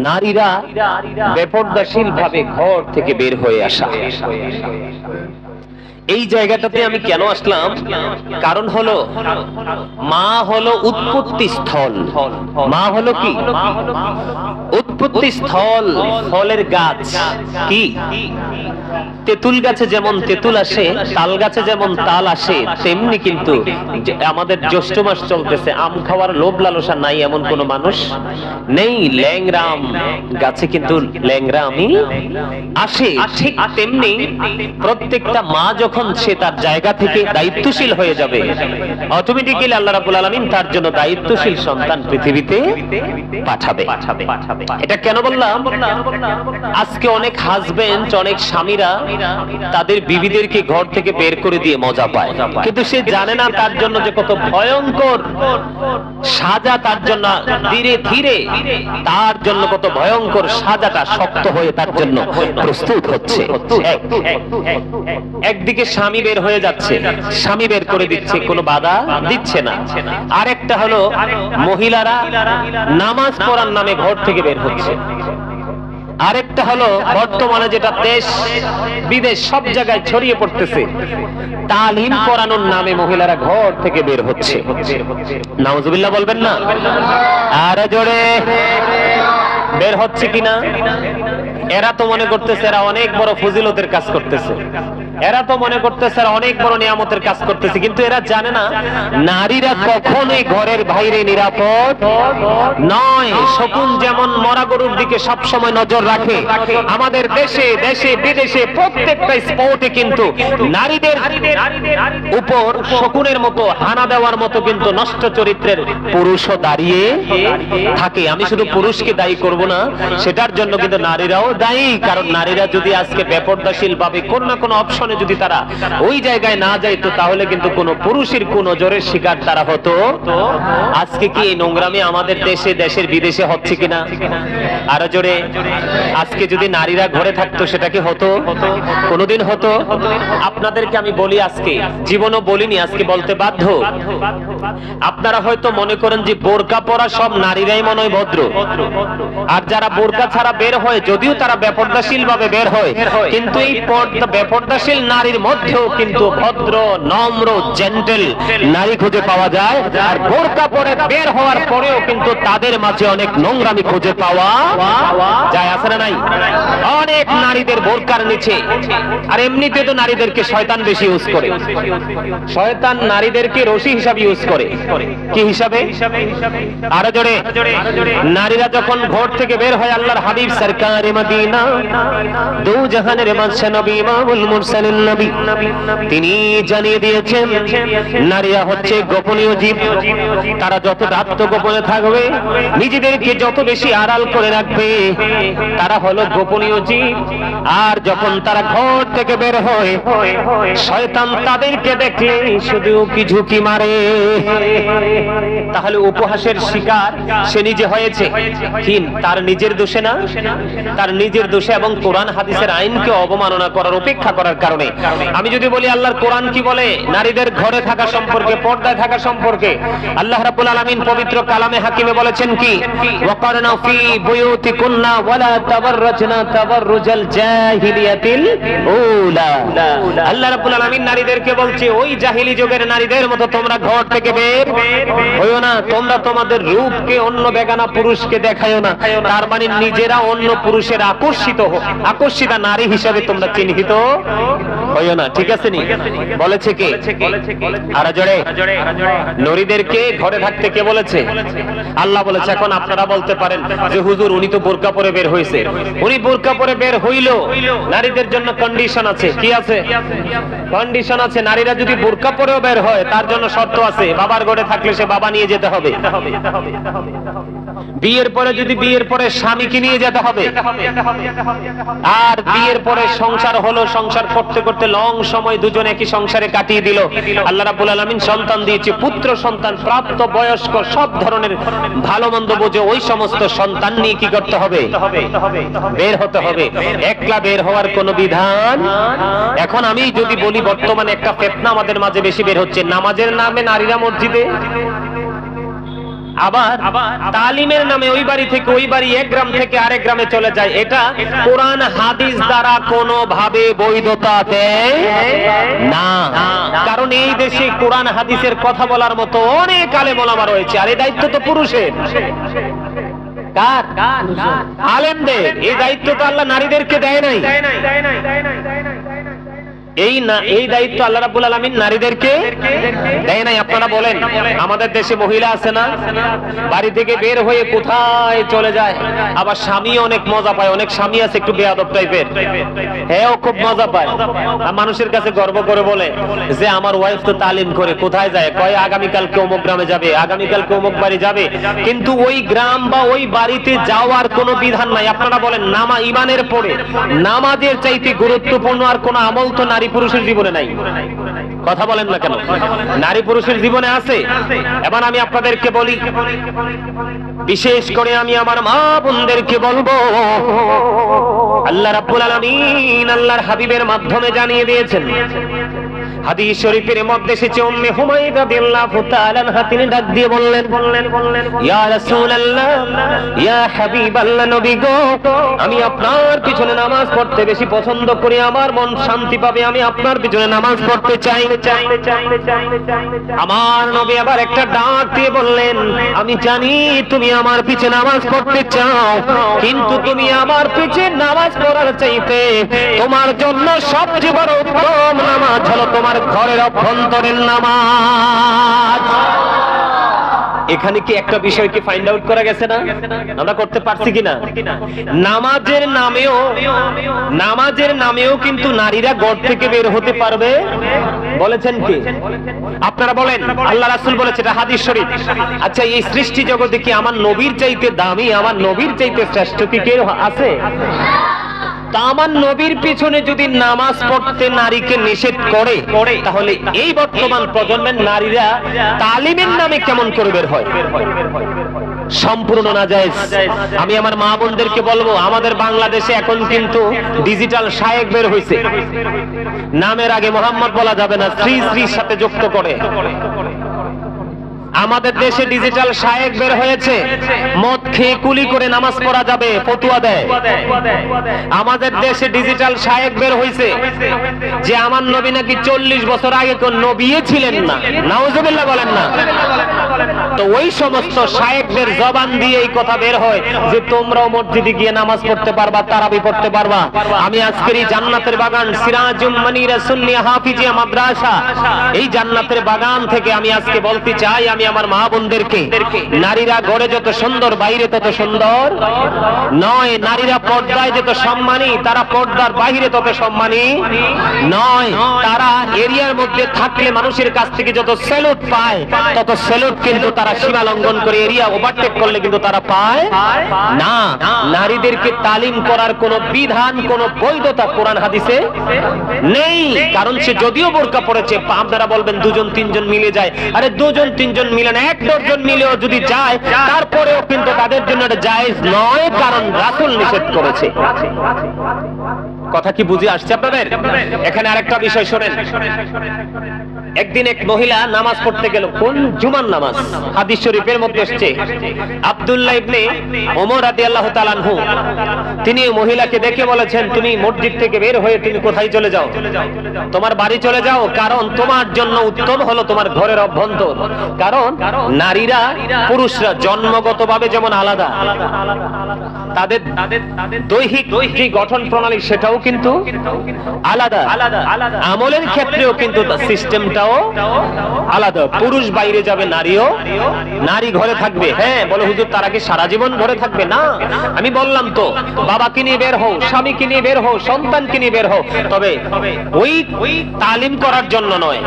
নারীরা বেপরদাশীল ভাবে ঘর থেকে বের হয়ে আসা। এই জায়গাটাতে আমি কেন আসলাম? কারণ হলো মা হলো উৎপত্তি স্থল। মা হলো কি? উৎপত্তি স্থল, ফলের গাছ। কি তেঁতুল গাছে যেমন তেঁতুল আসে, তাল গাছে যেমন তাল আসে, তেমনি কিন্তু আমাদের জ্যৈষ্ঠ মাস চলতেছে, আম খাওয়ার লোভ লালসা নাই এমন কোন মানুষ নেই। ল্যাংরাম গাছে কিন্তু ল্যাংরামই আসে। ঠিক তেমনি প্রত্যেকটা মা যখন সে তার জায়গা থেকে দায়িত্বশীল হয়ে যাবে, অটোমেটিক্যালি আল্লাহ রাব্বুল আলামিন তার জন্য দায়িত্বশীল সন্তান পৃথিবীতে পাঠাবে। এটা কেন বললাম? আজকে অনেক হাজবেন্ড, অনেক স্বামীরা তাদের বিবিদেরকে ঘর থেকে বের করে দিয়ে মজা পায়, কিন্তু সে জানে না তার জন্য যে কত ভয়ঙ্কর সাজা তার জন্য ধীরে ধীরে তার জন্য কত ভয়ঙ্কর সাজাটা শক্ত হয়ে তার জন্য প্রস্তুত হচ্ছে। একদিকে স্বামী বের হয়ে যাচ্ছে, স্বামী বের করে দিচ্ছে, কোনো বাধা দিচ্ছে না। আরেকটা হলো মহিলারা নামাজ পড়ার নামে ঘর থেকে বের হচ্ছে। আরেকটা হলো বর্তমানে যেটা দেশ বিদেশ সব জায়গায় ছড়িয়ে পড়তেছে, তালিম পড়ানোর নামে মহিলারা ঘর থেকে বের হচ্ছে। নাউজুবিল্লাহ বলবেন না? আর জোরে বের হচ্ছে কিনা? এরা তো মনে করতেছে এরা অনেক বড় ফজিলতের কাজ করতেছে, এরা তো মনে করতেছে এরা অনেক বড় নিয়ামতের কাজ করতেছে, কিন্তু এরা জানে না নারীরা কখনোই ঘরের বাইরে নিরাপদ নয়। শকুন যেমন মরা গরুর দিকে সব সময় নজর রাখে, আমাদের দেশে দেশে বিদেশে প্রত্যেকটা স্পটে কিন্তু নারীদের উপর শকুনের মতো হানা দেওয়ার মতো কিন্তু নষ্ট চরিত্রের পুরুষও দাঁড়িয়ে থাকে। আমি শুধু পুরুষকে দায়ী করব না, সেটার জন্য কিন্তু নারীরাও দায়ী। কারণ নারীরা যদি আজকে বেপরদাশীল ভাবে কোন না কোন অপশনে যদি তারা ওই জায়গায় না যাইতো, তাহলে কিন্তু কোন পুরুষের কোন জোরের শিকার তারা হতো। আজকে কি এই নোংরামি আমাদের দেশে দেশের বিদেশে হচ্ছে কিনা? আরো জোরে, আজকে যদি নারীরা ঘরে থাকতো সেটা কি হতো? কোনদিন হতো? আপনাদেরকে আমি বলি, আজকে জীবনও বলিনি, আজকে বলতে বাধ্য। আপনারা হয়তো মনে করেন যে বোরকা পরা সব নারীরাই মনে হয় ভদ্র, আর যারা বোরকা ছাড়া বের হয়, যদিও তারা বেপরদাশীল ভাবে বের হয়, কিন্তু এই বেপরদাশীল নারীর মধ্যেও কিন্তু ভদ্র, নম্র, জেন্টেল নারী খুঁজে পাওয়া যায়। আর বোরকা পরে বের হওয়ার পরেও কিন্তু তাদের মাঝে অনেক নোংরামি খুঁজে পাওয়া যায়। আছে না নাই? অনেক নারীদের বোরকার নিচে, আর এমনিতে তো নারীদেরকে শয়তান বেশি ইউজ করে, শয়তান নারীদেরকে রশি হিসাবে ইউজ করে। কি হিসাবে? আরো জোরে, নারীরা যখন ঘর থেকে বের হয়, আল্লাহর হাবিব সরকারে মদিনা, দু জাহানের বাদশা নবী ইমামুল মুরসালিন নবী, তিনি জানিয়ে দিয়েছেন নারীরা হচ্ছে গোপনীয় জীব। তারা যত আত্মগোপনে থাকবে, নিজেদেরকে যত বেশি আড়াল করে রাখবে, তারা হলো গোপনীয় জীব। আর যখন তারা ঘর থেকে বের হয়, শয়তান তাদেরকে দেখলে শুধু কি ঝুঁকি মারে। তাহলে উপহাসের শিকার সে নিজে হয়েছে, কি তার নিজের দোষে না? তার নিজের দোষে এবং কোরআন হাদিসের আইনকে অবমাননা করার, উপেক্ষা করার কারণে। আমি যদি বলি আল্লাহর কোরআন কি বলে নারীদের ঘরে থাকা সম্পর্কে, পর্দায় থাকা সম্পর্কে, আল্লাহ রাব্বুল আলামিন পবিত্র কালামে হাকিমে বলেছেন কি? ওয়াকারনা ফি বুয়ুতিকুন্না ওয়ালা তাবাররাজনা তাবাররুজাল জাহিলিয়াতিল উলা। আল্লাহ রাব্বুল আলামিন নারীদেরকে বলছে, ওই জাহিলি যুগের নারীদের মতো তোমরা ঘর থেকে বের হইও না, তোমরা তোমাদের রূপকে অন্য বেগানা পুরুষকে দেখায়ও না। তার মানে নিজেরা অন্য পুরুষের আকর্ষিতা নারী হিসাবে তোমরা চিহ্নিত হইও না। ঠিক আছে নি? বলেছে কে? আর জোরে, নারীদেরকে ঘরে থাকতে কে বলেছে? আল্লাহ বলেছে। এখন আপনারা বলতে পারেন যে হুজুর উনি তো বোরকা পরে বের হইছে। উনি বোরকা পরে বের হইলো, নারীদের জন্য কন্ডিশন আছে। কি আছে? কন্ডিশন আছে। নারীরা যদি বোরকা পরেও বের হয়, তার জন্য শর্ত আছে। বাবার ঘরে থাকলে সে বাবা নিয়ে যেতে হবে। বিয়ের পরে যদি বিয়ের পরে স্বামীকে নিয়ে যেতে হবে। আর বিয়ের পরে সংসার হলো, সংসার করতে করতে লং সময় দুজন একই সংসারে কাটিয়ে দিল। আল্লাহ রাব্বুল আলামিন সন্তান দিয়েছে, পুত্র সন্তান, প্রাপ্ত বয়স্ক, সব ধরনের ভালো মন্দ বুঝে ওই সমস্ত সন্তান নিয়ে কি করতে হবে? বের হতে হবে। একলা বের হওয়ার কোন বিধান। এখন আমি যদি বলি, বর্তমানে একটা ফিতনা আমাদের মাঝে বেশি বের হচ্ছে, নামাজের নামে নারীরা মসজিদে। আবার তালিমের নামে ওই বাড়ি থেকে ওই বাড়ি, এক গ্রাম থেকে আরেক গ্রামে চলে যায়। এটা কোরআন হাদিস দ্বারা কোনোভাবে বৈধতা দেয় না। কারণ এই দেশে কোরআন হাদিসের কথা বলার মতো অনেক আলেম ওলামা রয়েছে, আর এই দায়িত্ব তো পুরুষের। কার? আলেমদের। এই দায়িত্ব তো আল্লাহ নারীদেরকে দেয় নাই। এই দায়িত্ব আল্লাহ রাব্বুল আলামিন নারীদেরকে দেয় নাই। আপনারা বলেন, আমাদের দেশে মহিলা আছে না, বাড়ি থেকে বের হয়ে কোথায় চলে যায়, আবার স্বামী অনেক মজা পায়। অনেক স্বামী আছে একটু বেয়াদব টাইপের, হ্যাঁ ও খুব মজা পায়, মানুষের কাছে গর্ব করে বলে যে আমার ওয়াইফ তো তালিম করে। কোথায় যায়? কয় আগামীকালকে অমুক গ্রামে যাবে, আগামীকালকে অমুক বাড়ি যাবে, কিন্তু ওই গ্রাম বা ওই বাড়িতে যাওয়ার কোনো বিধান নাই। আপনারা বলেন, ইমানের পরে নামাজের চাইতে গুরুত্বপূর্ণ আর কোন আমল তো নারী পুরুষের জীবনে নাই। কথা বলেন না কেন? নারী পুরুষের জীবনে আছে। এবার আমি আপনাদেরকে বলি, বিশেষ করে আমি আমার মা বোনদেরকে বলবো, আল্লাহ রাব্বুল আলামিন আল্লাহর হাবিবের মাধ্যমে জানিয়ে দিয়েছেন। হাদিস শরীফের মধ্যে এসেছে, উম্মে হুমায়রা রাদিয়াল্লাহু তাআলা আনহা তিনি ডাক দিয়ে বললেন, ইয়া রাসূলুল্লাহ, ইয়া হাবিবাল্লাহ, নবী গো, আমি আপনার পিছনে নামাজ পড়তে বেশি পছন্দ করি, আমার মন শান্তি পাবে, আমি আপনার পিছনে নামাজ পড়তে চাই। আমার নবী আবার একটা ডাক দিয়ে বললেন, আমি জানি তুমি আমার পিছনে নামাজ পড়তে চাও, কিন্তু তুমি আমার পিছনে নামাজ পড়ার চাইতে তোমার জন্য সবচেয়ে বড় উত্তম নামাজ হলো তোমার ঘরের অভ্যন্তরের নামাজ। এখানে কি একটা বিষয় কি ফাইন্ড আউট করা গেছে না? আমরা করতে পারছি কিনা? নামাজের নামেও কিন্তু নারীরা ঘর থেকে বের হতে পারবে বলেছেন কি? আপনারা বলেন, আল্লাহ রাসূল বলেছে, এটা হাদিস শরীফ। আচ্ছা, এই সৃষ্টি জগতে কি আমার নবীর চাইতে দামি, আমার নবীর চাইতে শ্রেষ্ঠ কি কেউ আছে? আমার নবীর পিছনে যদি নামাজ পড়তে নারীকে নিষেধ করে, তাহলে এই বর্তমান প্রজন্মের নারীরা তালিমের নামে কেমন করে বের হয়? সম্পূর্ণ নাজায়েজ। আমি আমার মা বোনদেরকে বলবো, আমাদের বাংলাদেশে এখন কিন্তু ডিজিটাল শায়েখ বের হয়েছে। নামের আগে মোহাম্মদ বলা যাবে না, শ্রী শ্রীর সাথে যুক্ত করে। আমাদের দেশে ডিজিটাল শায়েখ বের হয়েছে, মদ খেয়ে কুলি করে নামাজ পড়া যাবে ফতোয়া দেয়। আমাদের দেশে ডিজিটাল শায়েখ বের হয়েছে যে আমার নবী নাকি 40 বছর আগে কোন নবী ছিলেন না। নাউজুবিল্লাহ বলেন না? তো ওই সমস্ত শায়েখদের জবান দিয়ে এই কথা বের হয় যে তোমরাও মসজিদে গিয়ে নামাজ পড়তে পারবা, তারাবি পড়তে পারবা। আমি আজকের এই জান্নাতের বাগান সিরাজুম মানিরা সুন্নিয়া হাফিজিয়া মাদ্রাসা, এই জান্নাতের বাগান থেকে আমি আজকে বলতে চাই, আমি আমার মা বোনদেরকে, নারীরা ঘরে যত সুন্দর বাইরে তত সুন্দর নয়। নারীরা পর্দায় যত সম্মানী, তারা পর্দার বাইরে তত সম্মানী নয়। তারা এরিয়ার মধ্যে থাকলে মানুষের কাছ থেকে যত স্যালুট পায়, তত স্যালুট কিন্তু তারা সীমা লঙ্ঘন করে এরিয়া ওভারটেক করলে কিন্তু তারা পায় না। নারীদেরকে তালিম করার কোন বিধান, কোন বৈধতা কোরআন হাদিসে নেই। কারণ সে যদিও বোরকা পড়েছে, আপনারা বলবেন দুজন তিনজন মিলে যায়, আরে দুজন তিনজন মিলে না, 1 ডজন মিলেও যদি যায়, তারপরেও কিন্তু তাদের জন্য এটা জায়েজ নয়, কারণ রাসূল নিষেধ করেছে। কথা কি বুঝে আসছে আপনাদের? এখানে আরেকটা বিষয় শোনেন। একদিন এক মহিলা নামাজ পড়তে গেল, কোন জুমার নামাজ, হাদিস শরীফের মধ্যে এসেছে। আব্দুল্লাহ ইবনে ওমর রাদিয়াল্লাহু তাআলা আনহু তিনি মহিলাকে দেখে বলেছেন, তুমি মসজিদ থেকে বের হয়ে তুমি কোথায় চলে যাও? তোমার বাড়ি চলে যাও, কারণ তোমার জন্য উত্তম হলো তোমার ঘরের অভ্যন্তর। কারণ নারীরা পুরুষরা জন্মগতভাবে যেমন আলাদা, তাদের দৈহিক যে গঠন প্রণালী সেটাও কিন্তু আলাদা, আমলের ক্ষেত্রেও কিন্তু সিস্টেমটাও আলাদা। পুরুষ বাইরে যাবে, নারী ঘরে থাকবে। হ্যাঁ, বলে হুজুর তারা কি সারা জীবন ঘরে থাকবে? না, আমি বললাম তো, বাবাকে নিয়ে বের হও, স্বামীকে নিয়ে বের হও, সন্তানকে নিয়ে বের হও, তবে ওই তালিম করার জন্য নয়,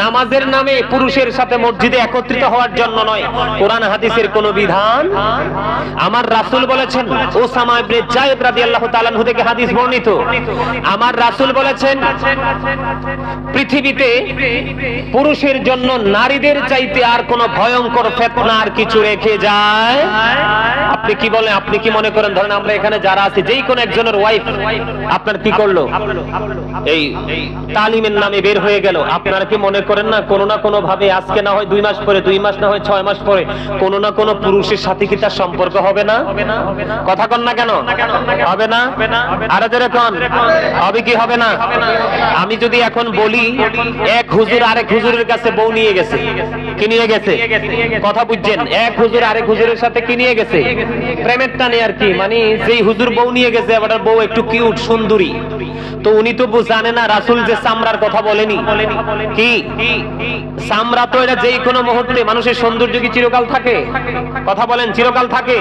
নামাজের নামে পুরুষের সাথে মসজিদে একত্রিত হওয়ার জন্য নয়। কোরআন হাদিসের কোন বিধান আমার রাসূল বলেছেন, ওসামা ইবনে যায়েদ রাদিয়াল্লাহু তাআলা আনহু থেকে হাদিস বর্ণিত, আমার রাসূল বলেছেন, পৃথিবীতে পুরুষের জন্য নারীদের চাইতে আর কোন ভয়ঙ্কর ফিতনা আর কিছু রেখে যায়? আপনি কি বলেন? আপনি কি মনে করেন, ধরেন আমরা এখানে যারা আছি, যেই কোন একজনের ওয়াইফ আপনার কি করলো, এই তালিমের নামে বের হয়ে গেল, আপনারা কি মনে করেন না কোনো না কোনো ভাবে আজকে না হয় 2 মাস পরে, 2 মাস না হয় 6 মাস পরে কোনো না কোনো পুরুষের সাথে কি তার সম্পর্ক হবে না? কথা কন না কেন? হবে না? আরো জোরে কন, হবে কি হবে না? আমি যদি এখন বলি এক হুজুর আরেক হুজুরের কাছে বউ নিয়ে গেছে, কি নিয়ে গেছে? কথা বুঝছেন? এক হুজুর আরেক হুজুরের সাথে কি নিয়ে গেছে? প্রেমের টানে আর কি। মানে যেই হুজুর বউ নিয়ে গেছে, আবার বউ একটু কিউট সুন্দরী, তো উনি তো জানে না রাসূল যে চামড়ার কথা বলেনি। কি চামড়া? তো এটা যেই কোনো মুহূর্তে, মানুষের সৌন্দর্য কি চিরকাল থাকে? কথা বলেন, চিরকাল থাকে?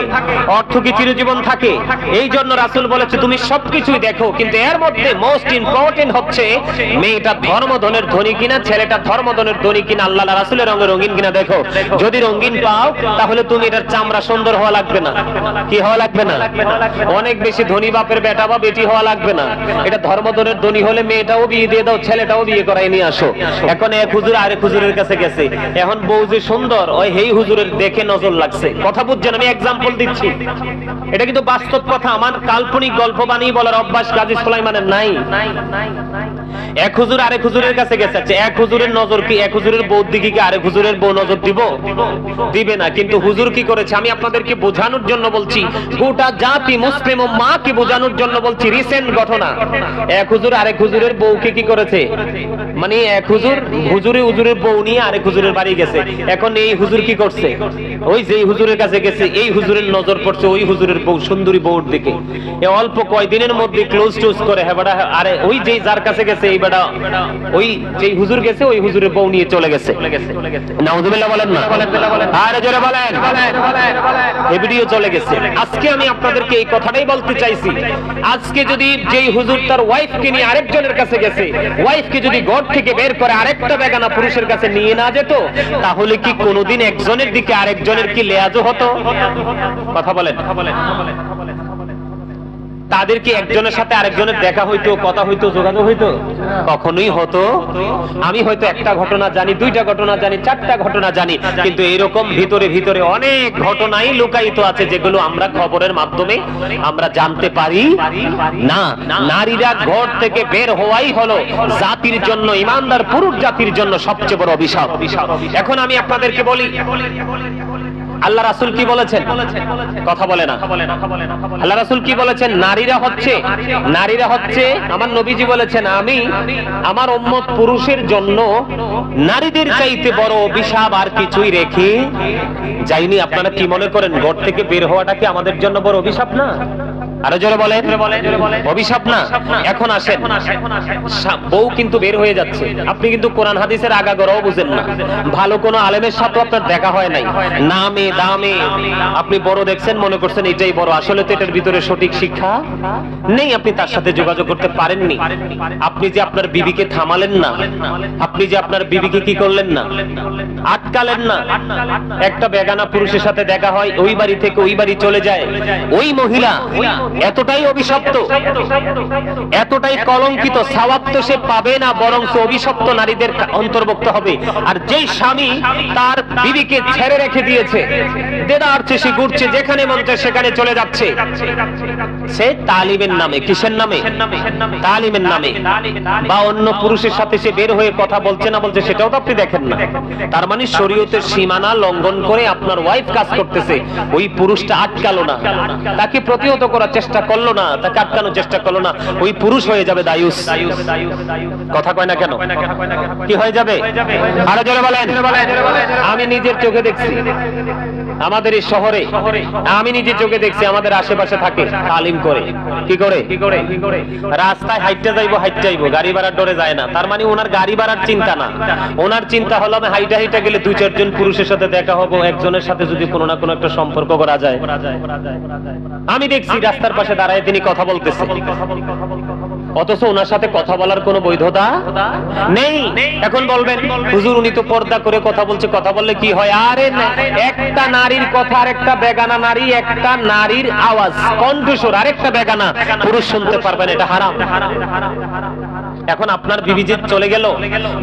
অর্থ কি চিরজীবন থাকে? এই জন্য রাসূল বলেছে তুমি সবকিছুই দেখো, কিন্তু এর মধ্যে মোস্ট ইম্পর্টেন্ট হচ্ছে মেয়েটা ধর্মধনের ধনী কিনা, ছেলেটা ধর্মধনের ধনী কিনা, আল্লাহ রাসূলের রঙে রঙিন কিনা দেখো। যদি রঙিন পাও তাহলে তুমি এটার চামড়া সুন্দর হওয়া লাগবে না। কি হওয়া লাগবে না? অনেক বেশি ধনী বাপের বেটা বা বেটি হওয়া লাগবে না। এটা ধর্মধনের ধনী হলে মেয়েটাও বিয়ে দিয়ে দাও, ছেলেটাও বিয়ে করাই নিয়ে আসো। এখন এক হুজুর আরেক হুজুরের কাছে গেছে, এখন বউ যে সুন্দর, ওই হেই হুজুরের দেখে নজর লাগছে। কথা বুঝছেন? আমি এক্সাম্পল দিচ্ছি, এটা কিন্তু বাস্তব কথা। আমার কাল্পনিক গল্প বানিয়ে বলার অভ্যাস গাজী সুলাইমানের নাই। এক হুজুর আরেক হুজুরের কাছে গেছে, এক হুজুরের নজর কি এক হুজুরের বউর দিকে কি আরেক হুজুরের বউ নজর দিব? দিবে না। কিন্তু হুজুর কি করেছে আমি আপনাদেরকে বোঝানোর জন্য বলছি, গোটা জাতি মুসলিম ও মাকে বোঝানোর জন্য বলছি। রিসেন্ট ঘটনা, এক হুজুর আরেক হুজুরের বউকে কি করেছে, মানে এক হুজুর হুজুরের বউ নিয়ে আরেক হুজুরের বাড়ি গেছে। এখন এই হুজুর কি করছে, ওই যে হুজুরের কাছে গেছে এই হুজুরের নজর পড়ছে ওই হুজুরের বউ সুন্দরী বউর দিকে। এই অল্প কয়দিনের মধ্যে ক্লোজ টুজ করে হেবাডা, আরে ওই যে যার কাছে গেছে এই বেটা, ওই যে হুজুর গেছে ওই হুজুরের বউ নিয়ে চলে গেছে। নাউযুবিল্লাহ বলেন না? আরে জোরে বলেন। এই ভিডিও চলে গেছে। আজকে আমি আপনাদেরকে এই কথাটাই বলতে চাইছি, আজকে যদি যেই হুজুর তার ওয়াইফকে নিয়ে আরেকজনের কাছে গেছে, ওয়াইফকে যদি ঘর থেকে বের করে আরেকটা বেগানা পুরুষের কাছে নিয়ে না যেত, তাহলে কি কোনোদিন একজনের দিকে আরেকজনের কি লেয়াজও হতো? কথা বলেন। তাদের কি একজনের সাথে আরেকজনের দেখা হইতো, কথা হইতো, যোগাযোগ হইতো? কখনোই হতো? আমি হয়তো একটা ঘটনা জানি, 2টা ঘটনা জানি, 4টা ঘটনা জানি, কিন্তু এরকম ভিতরে ভিতরে অনেক ঘটনাই লুকায়িত আছে যেগুলো আমরা খবরের মাধ্যমে আমরা জানতে পারি না। নারীরা ঘর থেকে বের হওয়াই হলো জাতির জন্য, ইমানদার পুরুষ জাতির জন্য সবচেয়ে বড় অভিশাপ। এখন আমি আপনাদেরকে বলি, আল্লাহ রাসূল কি বলেছেন? কথা বলে না। আল্লাহ রাসূল কি বলেছেন? নারীরা হচ্ছে আমার নবীজি বলেছেন, আমি আমার উম্মত পুরুষের জন্য নারীদের চাইতে বড় অভিশাপ আর কিছুই রেখে যাইনি। আপনারা কি মনে করেন ঘর থেকে বের হওয়াটা কি আমাদের জন্য বড় অভিশাপ না? আরো জোরে বলেন, অভিশাপ না? এখন আসেন, বউ কিন্তু বের হয়ে যাচ্ছে, আপনি কিন্তু কোরআন হাদিসের আগাগোড়াও বুঝেন না, ভালো কোনো আলেমের সাথে আপনার দেখা হয় নাই, নামে দামে আপনি বড় দেখছেন, মনে করছেন এটাই বড়, আসলে তো এটার ভিতরে সঠিক শিক্ষা নেই, আপনি তার সাথে যোগাযোগ করতে পারেননি। আপনি যে আপনার বিবিকে থামালেন না, আপনি যে আপনার বিবিকে কি করলেন না, আটকালেন না। একটা বেগানা পুরুষের সাথে দেখা হয়, ওই বাড়ি থেকে ওই বাড়ি চলে যায়, ওই মহিলা এতটাই অভিশপ্ত, এতটাই কলঙ্কিত, সওয়াব তো সে পাবে না, বরং অভিশপ্ত নারীদের অন্তর্ভুক্ত হবে। আর যেই স্বামী তার বিবিকে ছেড়ে রেখে দিয়েছে, দেদারছে, সে ঘুরছে, যেখানে মন চায় সেখানে চলে যাচ্ছে, সে তালিমের নামে, কিসের নামে? তালিমের নামে, বা অন্য পুরুষের সাথে সে বের হয়ে কথা বলছে না বলছে সেটাও তো আপনি দেখেন না। তার মানে শরীয়তের সীমানা লঙ্ঘন করে আপনার ওয়াইফ কাজ করতেছে, ওই পুরুষটা আটকালো না, তাকে প্রতিহত করার চেষ্টা করলো না, তাকে আটকানোর চেষ্টা করলো না, ওই পুরুষ হয়ে যাবে দায়ুস। কথা কয় না কেন? কি হয়ে যাবে? আরো জোরে বলেন। আমি নিজের চোখে দেখছি আমাদের এই শহরে, আমি নিজের চোখে দেখছি আমাদের আশেপাশে থাকে তালিম করে, কি করে রাস্তায় হাইটটা যাইবো, গাড়ি ভাড়ার ডরে যায় না। তার মানে ওনার গাড়ি ভাড়ার চিন্তা না, ওনার চিন্তা হলো আমি হাইটা গেলে 2-4 জন পুরুষের সাথে দেখা হবো, একজনের সাথে যদি কোনো না কোনো একটা সম্পর্ক করা যায়। আমি দেখছি রাস্তার পাশে দাঁড়ায় তিনি কথা বলতেছে, অথচ ওনার সাথে কথা বলার কোনো বৈধতা নেই। এখন বলবেন হুজুর উনি তো পর্দা করে কথা বলছে, কথা বললে কি হয়? আরে না, একটা নারীর কথা, আর একটা বেগানা নারী, একটা নারীর আওয়াজ কণ্ঠস্বর আরেকটা বেগানা পুরুষ শুনতে পারবেন, এটা হারাম। এখন আপনার বিবি যে চলে গেল,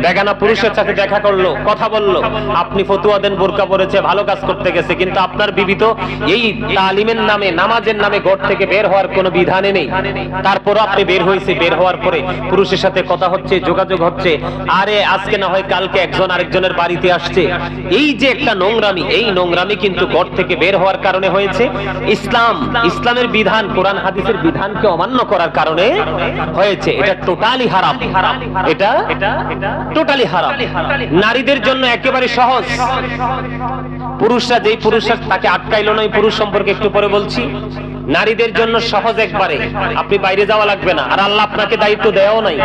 বেগানা পুরুষের সাথে দেখা করলো, কথা বললো, আপনি ফতুয়া দেন বোরকা পরেছে, ভালো কাজ করতে গেছে, কিন্তু আপনার বিবি তো এই তালিমের নামে, নামাজের নামে ঘর থেকে বের হওয়ার কোনো বিধানে নেই। তারপরও আপনি বের হয়েছে, বের হওয়ার পরে পুরুষের সাথে কথা হচ্ছে, যোগাযোগ হচ্ছে, আরে আজকে না হয় কালকে একজন আরেকজনের বাড়িতে আসছে। এই যে একটা নোংরামি, এই নোংরামি কিন্তু ঘর থেকে বের হওয়ার কারণে হয়েছে। ইসলামের বিধান, কোরআন হাদিসের বিধানকে অমান্য করার কারণে হয়েছে। এটা টোটালি হারাম, এটা টোটালি হারাম। নারীদের জন্য একেবারে সহজ। পুরুষরা, যেই পুরুষরা তাকে আটকাইলো না, এই পুরুষ সম্পর্কে একটু পরে বলছি। নারীদের জন্য সহজ একবারে, আপনি বাইরে যাওয়া লাগবে না, আর আল্লাহ আপনাকে দায়িত্ব দেওয়াও নাই।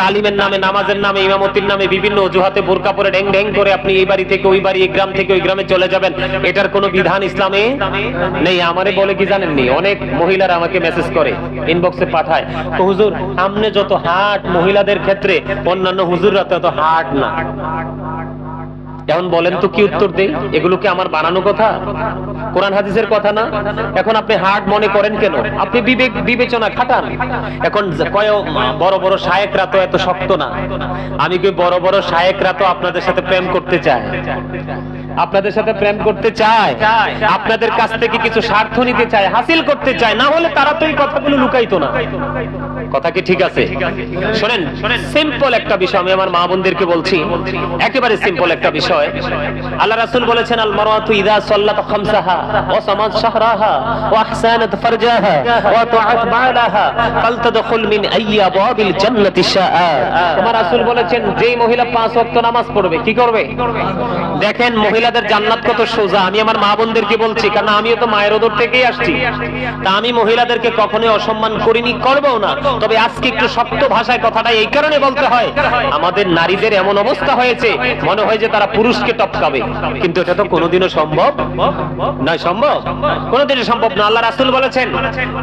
তালিমের নামে, নামাজের নামে, ইমামতির নামে বিভিন্ন অজুহাতে বোরকা পরে ঢ্যাং ঢ্যাং করে আপনি এই বাড়ি থেকে ওই বাড়ি, এই গ্রাম থেকে ওই গ্রামে চলে যাবেন, এটার কোনো বিধান ইসলামে নেই। আমারে বলে কি জানেননি, অনেক মহিলারা আমাকে মেসেজ করে, ইনবক্সে পাঠায়, তো হুজুর সামনে যত হাট মহিলাদের ক্ষেত্রে, অন্যান্য হুজুররা তত হাট না। এখন বলেন তো কি উত্তর দেই? এগুলো কি আমার বানানো কথা? কোরআন হাদিসের কথা না? এখন আপনি হার্ড মনে করেন কেন? আপনি বিবেচনা খাটান। এখন কয় বড় বড় শায়েখরা তো এত শক্ত না। আমি কি বড় বড় শায়েখরা তো আপনাদের সাথে প্রেম করতে চায়, আপনাদের সাথে প্রেম করতে চায়, আপনাদের কাছ থেকে কিছু স্বার্থ নিতে চায়, হাসিল করতে চায়, না হলে তারা তো এই কথাগুলো লুকাইতো না। কথা কি ঠিক আছে? শুনেন, সিম্পল একটা বিষয় আমি আমার মা বোনদেরকে বলছি, একেবারে সিম্পল একটা বিষয়। আল্লাহ রাসূল বলেছেন, আল মারওয়াতু ইযা সাল্লাত খামসাহা ওয়া সামাত শাহরাহা ওয়া আহসানাত ফারজাহা ওয়া তুআত বা'লাহা ফালতাদখুল মিন আইয়ি আবওয়াবিল জান্নাতি শাআত। আমার রাসূল বলেছেন, যেই মহিলা 5 ওয়াক্ত নামাজ পড়বে, কি করবে? দেখেন মহিলাদের জান্নাত কত সোজা। আমি আমার মা বোনদেরকে বলছি, কারণ আমিও তো মায়ের ওদর থেকেই আসছি, তা আমি মহিলাদেরকে কখনোই অসম্মান করিনি, করবও না। তবে আজকে একটু শক্ত ভাষায় কথাটা এই কারণে বলতে হয়, আমাদের নারীদের এমন অবস্থা হয়েছে, মনে হয় যে তারা পুরুষকে টপকাবে, কিন্তু এটা তো কোনোদিনও সম্ভব নয়, সম্ভব কোনোদিনও সম্ভব না। আল্লাহ রাসূল বলেছেন,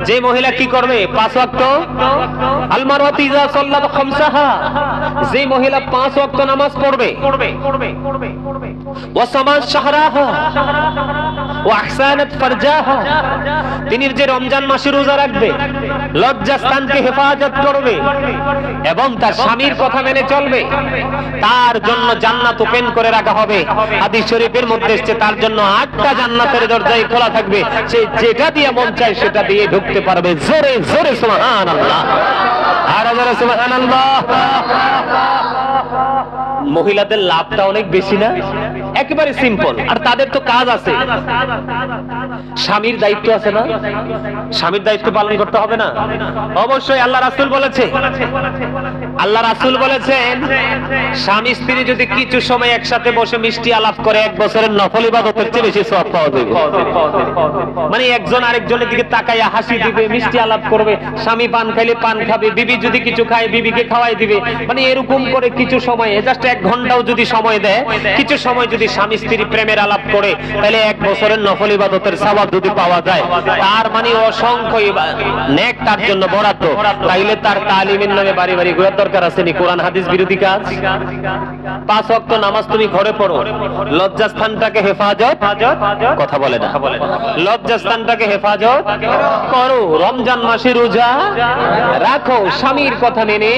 যে মহিলা কি করবে 5 ওয়াক্ত, আল মারওয়াতু ইযা সাল্লাত খামসাহা, যে মহিলা 5 ওয়াক্ত নামাজ পড়বে, ওয়া সামাত শাহরাহা ওয়া আহসানাত ফারজাহা, তিনি যে রমজান মাসে রোজা রাখবে, লজ্জাস্থানকে হেফাজত করবে এবং তার স্বামীর কথা মেনে চলবে, তার জন্য জান্নাত ওপেন করে রাখা হবে। হাদিস শরীফের মধ্যে এসেছে, তার জন্য 8টা জান্নাতের দরজাই খোলা থাকবে, সে যেটা দিয়ে মন চায় সেটা দিয়ে ঢুকতে পারবে। জোরে জোরে সুবহানাল্লাহ, আর জোরে সুবহানাল্লাহ। মহিলাদের লাভটা অনেক বেশি না? একেবারে সিম্পল। আর তাদের তো কাজ আছে, স্বামীর দায়িত্ব আছে না? স্বামীর দায়িত্ব পালন করতে হবে না? অবশ্যই। আল্লাহ রাসূল বলেছে, আল্লাহ রাসূল বলেছেন, স্বামী স্ত্রী যদি কিছু সময় একসাথে বসে মিষ্টি আলাপ করে, 1 বছরের নফল ইবাদতের চেয়ে বেশি সওয়াব পাওয়া যাবে। মানে একজন আরেকজনের দিকে তাকাইয়া হাসি দিবে, মিষ্টি আলাপ করবে, স্বামী পান খাইলে পান খাবে, বিবি যদি কিছু খায় বিবিকে খাওয়াই দিবে, মানে এরকম করে কিছু সময়, জাস্ট 1 ঘন্টাও যদি সময় দেয়, কিছু সময় যদি স্বামী স্ত্রী প্রেমের আলাপ করে, তাহলে 1 বছরের নফল ইবাদতের সওয়াব যদি পাওয়া যায়, তার মানে অসংখ্য নেক তার জন্য বরাদ্দ। তাইলে তার তালিমের নামে বাড়ি বাড়ি ঘোরার দরকার আছে নি? কোরআন হাদিস বিরোধী কাজ। 5 ওয়াক্ত নামাজ তুমি ঘরে পড়ো, লজ্জাস্থানটাকে হেফাজত, কথা বলে না, লজ্জাস্থানটাকে হেফাজত করো, রমজান মাসে রোজা রাখো, স্বামীর কথা মেনে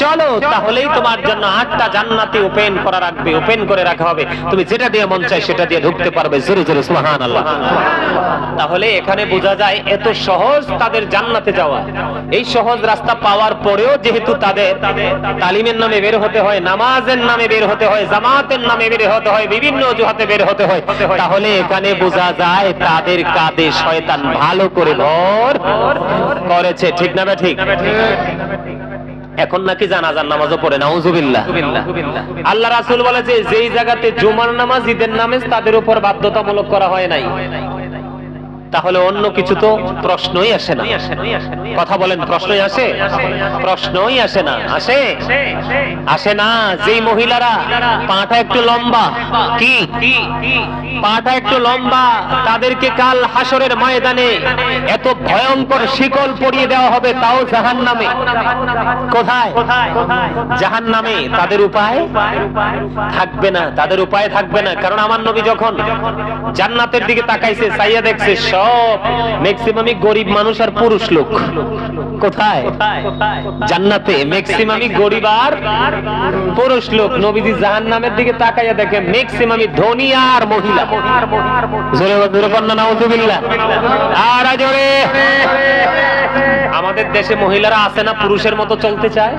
চলো, তাহলেই তোমার জন্য 8টা জান্নাতে ওপেন করা রাখবে, ওপেন করে রাখা হবে, তুমি যেটা দিয়ে মন চায় সেটা দিয়ে ঢুকতে পারবে। জোরে জোরে সুবহানাল্লাহ। তাহলে এখানে বোঝা যায় এত সহজ তাদের জান্নাতে যাওয়া। এই সহজ রাস্তা পাওয়ার পরেও যেহেতু তাদের তালিমের নামে বের হতে হয়, নামাজের নামে বের হতে হয়, জামাতের নামে বের হতে হয়, বিভিন্ন অজুহাতে বের হতে হয়, তাহলে এখানে বোঝা যায় তাদের কাঁধে শয়তান ভালো করে ভর করেছে। ঠিক না? ঠিক। এখন নাকি জানাজার নামাজও পড়ে, নাউজুবিল্লাহ। আল্লাহ রাসূল বলেছে, যেই জায়গাতে জুমার নামাজ, ঈদের নামাজ তাদের উপর বাধ্যতামূলক করা হয় নাই, তাহলে অন্য কিছু তো প্রশ্নই আসে না। কথা বলেন, প্রশ্নই আসে? প্রশ্নই আসে না। আসে? আসে না। যেই মহিলারা পাটা একটু লম্বা, কি পাটা একটু লম্বা, তাদেরকে কাল হাসরের ময়দানে এত ভয়ঙ্কর শিকল পরিয়ে দেওয়া হবে, তাও জাহান্নামে। কোথায়? জাহান্নামে। তাদের উপায় থাকবে না, তাদের উপায় থাকবে না। কারণ আমার নবী যখন জান্নাতের দিকে তাকাইছে, চাইয়া দেখছে সব ম্যাক্সিমামই গরিব মানুষ আর পুরুষ লোক। কোথায়? জান্নাতে ম্যাক্সিমামই গরিব আর পুরুষ লোক। নবীজি জাহান্নামের দিকে তাকাইয়া দেখে ম্যাক্সিমামই ধনী আর মহিলা। জোরে জোরে কন্যা নাউযুবিল্লাহ। আর জোরে। আমাদের দেশে মহিলারা আছে না, পুরুষের মতো চলতে চায়,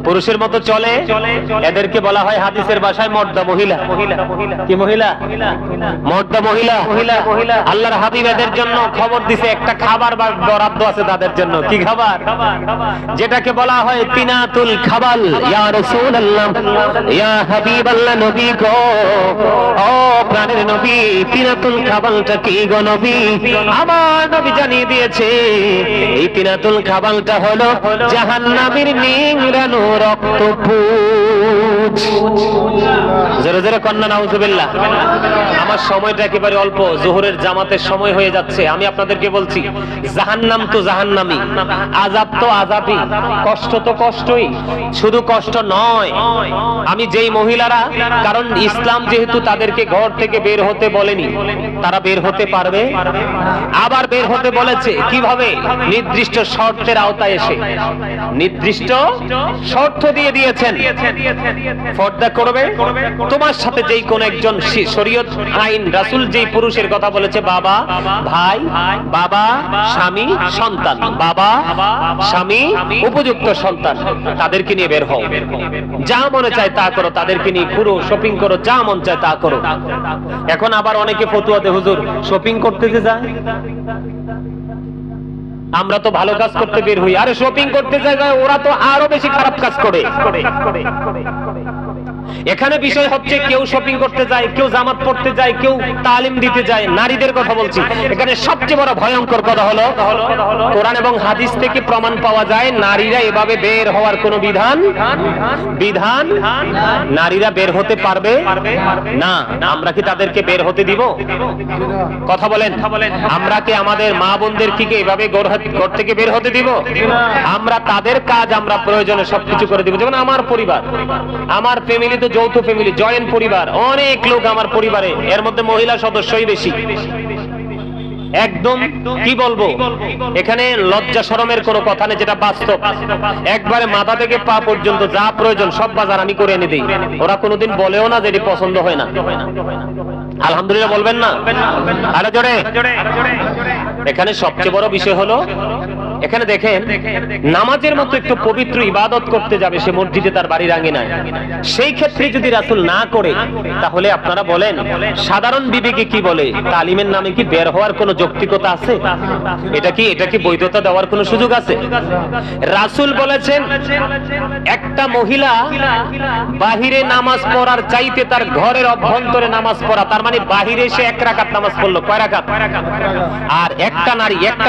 পুরুষের মতো চলে। এদেরকে বলা হয় হাদিসের ভাষায় মর্দা মহিলা। কি মহিলা? মর্দা মহিলা। আল্লাহর হাবিব এদের জন্য খবর দিছে, একটা খাবার বরাদ্দ আছে তাদের জন্য। কি খাবার? যেটাকে বলা হয় তিনাতুল খাবাল। ইয়া রাসূলুল্লাহ, ইয়া হাবিবাল্লাহ, নবী গো, ও প্রাণের নবী, তিনাতুল খাবালটা কি গো নবী? আমার নবী জানিয়ে দিয়েছে, এই তিনাতুল খাবালটা হলো জাহান্নামের নিংড়ানো রক্তপুঞ্জ। জোরে জোরে কন্যা নাউযুবিল্লাহ। আমার সময়টা একেবারে অল্প, যোহরের জামাতের সময় হয়ে যাচ্ছে। আমি আপনাদেরকে বলছি, জাহান্নাম তো জাহান্নামী, আযাব তো আযাবই, কষ্ট তো কষ্টই। শুধু কষ্ট নয়, আমি যেই মহিলারা, কারণ ইসলাম যেহেতু তাদেরকে ঘর থেকে বের হতে বলেনি, তারা বের হতে পারবে। আবার বের হতে বলেছে কিভাবে? নির্দিষ্ট শর্তের আওতায় এসে। নির্দিষ্ট শর্ত দিয়ে দিয়েছেন। পর্দা করবে, তোমার সাথে যেই কোন একজন, শরীয়ত আইন রাসূল যেই পুরুষের কথা বলেছে, বাবা ভাই, বাবা স্বামী সন্তান, বাবা স্বামী উপযুক্ত সন্তান, তাদেরকে নিয়ে বের হও। যা মনে চায় তা করো, তাদেরকে নিয়ে ঘুরো, শপিং করো, যা মন চায় তা করো। এখন আবার অনেকে ফতুয়া দেয়, হুজুর শপিং করতে যে যায়, আমরা তো ভালো কাজ করতে বের হই, আরে শপিং করতে যায় ওরা তো আরো বেশি খারাপ কাজ করে। এখানে বিষয় হচ্ছে, কেউ শপিং করতে যায়, কেউ জামাত পড়তে যায়, কেউ তালিম দিতে যায়। নারীদের কথা বলছি। এখানে সবচেয়ে বড় ভয়ঙ্কর কথা হলো, কোরআন এবং হাদিস থেকে প্রমাণ পাওয়া যায় নারীরা এভাবে বের হওয়ার কোনো বিধান নারীরা বের হতে পারবে না। আমরা কি তাদেরকে বের হতে দিব? কথা বলেন। আমরা কি আমাদের মা বোনদের কি এভাবে ঘর থেকে বের হতে দিব? আমরা তাদের কাজ আমরা প্রয়োজনে সবকিছু করে দিব। যেমন আমার পরিবার, আমার ফ্যামিলি তো যৌথ ফ্যামিলি, জয়েন্ট পরিবার, অনেক লোক আমার পরিবারে, এর মধ্যে মহিলা সদস্যই বেশি। একদম কি বলবো, এখানে লজ্জা শরমের কোনো কথা নেই, যেটা বাস্তব। একবারে মাথা থেকে পা পর্যন্ত যা প্রয়োজন সব বাজার আমি করে এনে দিই। ওরা কোনোদিন বলেও না যে এটি পছন্দ হয় না। আলহামদুলিল্লাহ বলবেন না? আরে জোরে। এখানে সবচেয়ে বড় বিষয় হলো, এখানে দেখেন, নামাজের মতো একটু পবিত্র ইবাদত করতে যাবে সে মসজিদে, তার বাড়ির আঙ্গিনায়, সেই ক্ষেত্রে যদি রাসূল না করে, তাহলে আপনারা বলেন সাধারণ বিবেকে কি বলে? তালিমের নামে কি বের হওয়ার কোনো যৌক্তিকতা আছে? এটা কি বৈধতা দেওয়ার কোনো সুযোগ আছে? রাসূল বলেছেন, একটা মহিলা বাহিরে নামাজ পড়ার চাইতে তার ঘরের অভ্যন্তরে নামাজ পড়া, তার মানে বাহিরে এসে 1 রাকাত নামাজ পড়লো, কয় রাকাত? আর একটা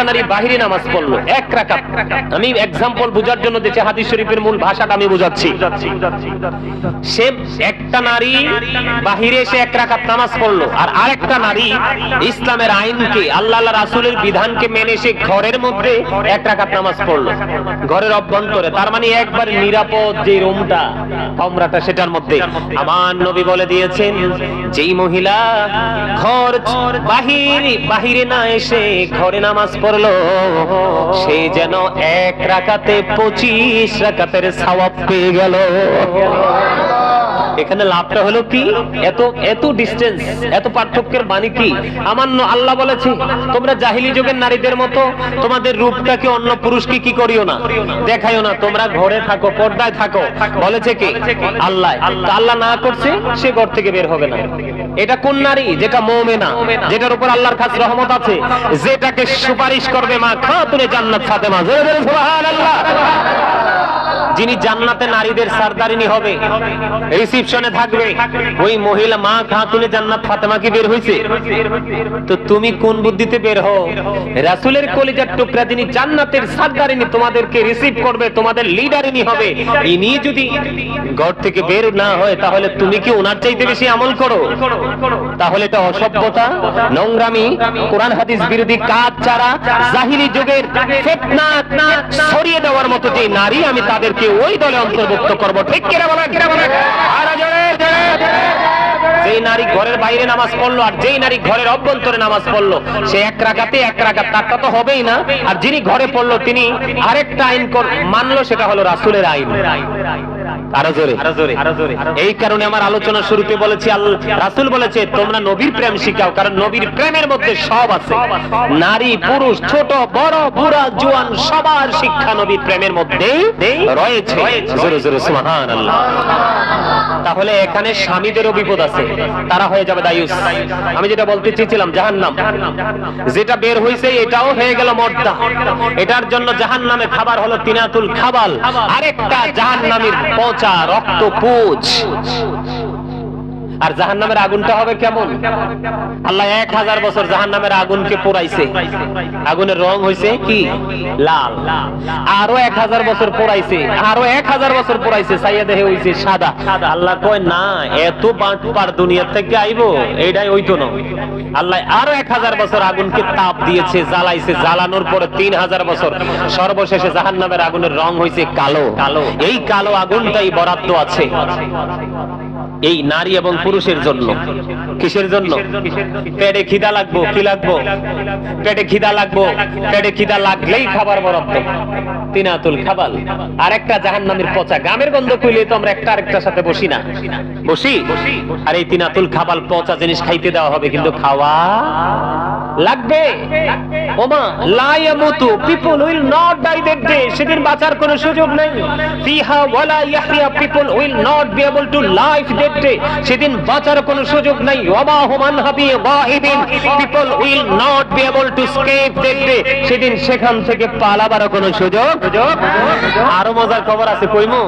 নারী বাহিরে নামাজ পড়লো 1 রাকাত। আমি এক্সাম্পল বোঝার জন্য দিচ্ছি, হাদিস শরীফের মূল ভাষাটা আমি বোঝাচ্ছি। সে একটা নারী বাহিরে এসে 1 রাকাত নামাজ পড়লো, আর আরেকটা নারী ইসলামের আইনকে, আল্লাহ রাসূলের বিধানকে মেনে সে ঘরের মধ্যে 1 রাকাত নামাজ পড়লো, ঘরের অভ্যন্তরে। তার মানে একবার নিরাপদ যে রুমটা, কমরাটা, সেটার মধ্যে। আমার নবী বলে দিয়েছেন, যেই মহিলা ঘর বাহিরে না এসে ঘরে নামাজ পড়লো, সে যেন 1 রাকাতে 25 রাকাতের সওয়াব পেয়ে গেল। এখানে লাভটা হলো কি? এত ডিসটেন্স, এত পার্থক্যের মানে কি? আমার আল্লাহ বলেছে, তোমরা জাহিলি যুগের নারীদের মতো তোমাদের রূপটাকে অন্য পুরুষকে কি করিও না, দেখাইও না, তোমরা ঘরে থাকো, পর্দায় থাকো। বলেছে কে? আল্লাহ। আল্লাহ না করছে, সে ঘর থেকে বের হবে না। এটা কোন নারী? যেটা মুমিনা, যেটার উপর আল্লাহর খাস রহমত আছে, যেটাকে সুপারিশ করবে মা খাতুনে জান্নাত ফাতেমা। সুবহানাল্লাহ। যিনি জান্নাতে নারীদের সরদারিনী হবে, রিসিপশনে থাকবে, ওই মহিলা মা খাতুনে জান্নাত ফাতেমা কি বের হইছে? তো তুমি কোন বুদ্ধিতে বের হও? রাসূলের কলিজার টুকরা যিনি জান্নাতের সরদারিনী, তোমাদেরকে রিসিভ করবে, তোমাদের লিডারিনী হবে, ইনি যদি ঘর থেকে বের না হয় তাহলে তুমি কি ওনার চাইতে বেশি আমল করো? তাহলে এটা অসভ্যতা, নোংরামি, কোরআন হাদিস বিরোধী কাজ ছাড়া জাহিলি যুগের ফিতনা ছড়িয়ে দেওয়ার মতো যে নারী, আমি তাদেরকে ওই দলে অন্তর্ভুক্ত করব। ঠিক কি না বলেন? আর জোরে জোরে। যেই নারী ঘরের বাইরে নামাজ পড়লো আর যেই নারী ঘরের অভ্যন্তরে নামাজ পড়লো, সে এক রাকাতে এক রাকাত, তারটা তো হবেই না। আর যিনি ঘরে পড়লো তিনি আরেকটা আইন মানলো, সেটা হলো রাসূলের আইন। আরো জোরে, আরো জোরে, আরো জোরে। এই কারণে আমার আলোচনা শুরুতে বলেছি, রাসূল বলেছে তোমরা নবীর প্রেম শিখাও, কারণ নবীর প্রেমের মধ্যে সব আছে। নারী পুরুষ ছোট বড় বুড়া জোয়ান সবার শিক্ষা নবীর প্রেমের মধ্যেই রয়েছে। জোরে জোরে সুবহানাল্লাহ। তাহলে এখানে স্বামীদেরও বিপদ আছে, তারা হয়ে যাবে দায়ুস। আমি যেটা বলতে চেয়েছিলাম জাহান্নাম, যেটা বের হয়েছে এটাও হয়ে গেল মর্দা। এটার জন্য জাহান্নামে খাবার হলো তিনাতুল খাবাল, আরেকটা জাহান্নামের পচা রক্ত পুজ। আর জাহান্নামের আগুনটা হবে কেমন? আল্লাহ 1000 বছর জাহান্নামের আগুনকে পোড়াইছে, আগুনের রং হইছে কি? লাল। আরো 1000 বছর পোড়াইছে, আরো 1000 বছর পোড়াইছে, ছাইয়া দেহে হইছে সাদা। আল্লাহ কয় না, এত বাটপার দুনিয়া থেকে আইবো, এইটাই হইতো না। আল্লাহ আরো 1000 বছর আগুনকে তাপ দিয়েছে, জ্বালাইছে, জ্বালানোর পরে 3000 বছর, সর্বশেষে জাহান্নামের আগুনের রং হইছে কালো। এই কালো আগুনটাই বরাদ্দ আছে এই নারী এবং পুরুষের জন্য। কিসের জন্য? পেটে খিদা লাগবো, কি লাগবো? পেটে খিদা লাগবো, পেটে খিদা লাগলেই খাবার বরাদ্দ, তিনাতুল খাবাল। আর একটা জাহান্নামের পচা গামের গন্ধ কইলে তো আমরা একটা আরেকটার সাথে বসি না, বসি? আর এই তিনাতুল খাবাল পচা জিনিস খাইতে দেওয়া হবে, কিন্তু খাওয়া লাগবে। ওমা লা ইয়ামুতু, people will not die that day, সেদিন বাঁচার কোনো সুযোগ নেই। ফিহা ওয়ালা ইয়াহইয়া, people will not be able to live that day, সেদিন বাঁচার কোনো সুযোগ নাই। ওয়ামা হুম আনহাবি গাইবিন, people will not be able to escape that day, সেদিন সেখান থেকে পালাবার কোনো সুযোগ। আরো মজার খবর আছে, কইমু?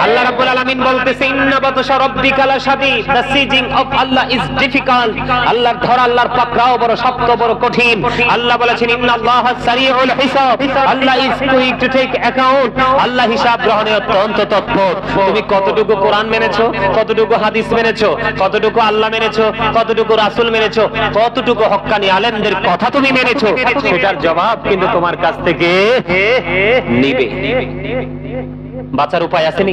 আল্লাহ রাব্বুল আলামিন বলতেছে ইন্না বাতশা রাব্বিকা লাশাদীদ, the seizing of Allah is difficult, আল্লাহর ধরা, আল্লাহর পাকড়াও বড় শক্ত, বড় কঠিন। আল্লাহ বলেছেন ইন্নাল্লাহা সারিউল হিসাব, Allah is quick to take account, আল্লাহ হিসাব গ্রহণে অত্যন্ত তৎপর। তুমি কতটুকু কোরআন মেনেছো, কতটুকু হাদিস মেনেছো, কতটুকু আল্লাহ মেনেছো, কতটুকু রাসূল মেনেছো, কতটুকু হক্কানি আলেমদের কথা তুমি মেনেছো, সেটার জবাব কিন্তু তোমার কাছ থেকে নিবে। বাঁচার উপায় আছে নি?